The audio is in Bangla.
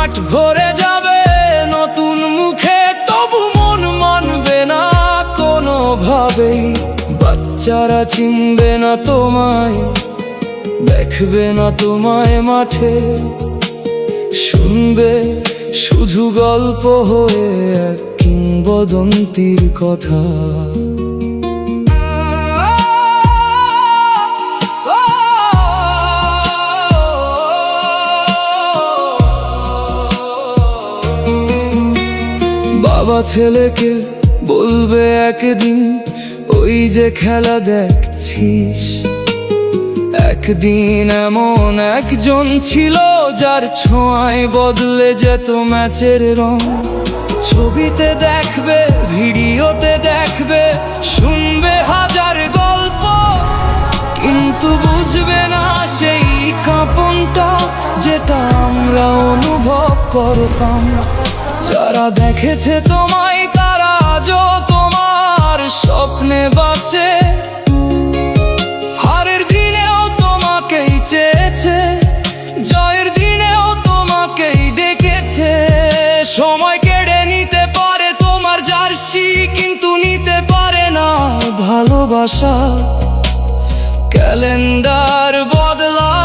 মাঠ ভরে যাবে নতুন মুখে, তবু মন মানবে না কোনোভাবেই। বাচ্চারা চিনবে না তোমায়, দেখবে না তোমায় মাঠে, শুনবে শুধু গল্প হয়ে এক কিংবদন্তির কথা। বাবা ছেলেকে বলবে একদিন, ওই যে খেলা দেখছিস, একদিন এমন একজন ছিল যার ছোঁয়ায় বদলে যেত ম্যাচের রং। ছবিতে দেখবে, ভিডিওতে দেখবে, শুনবে হাজার গল্প, কিন্তু বুঝবে না সেই কাঁপনটা যেটা আমরা অনুভব করতাম। যারা দেখেছে তোমায় তারা আজও তোমার স্বপ্নে বাঁচে, হারের দিনেও তোমাকেই চেয়েছে, জয়ের দিনেও তোমাকেই ডেকেছে। সময় কেড়ে নিতে পারে তোমার জার্সি, কিন্তু নিতে পারে না ভালোবাসা। ক্যালেন্ডার বদলা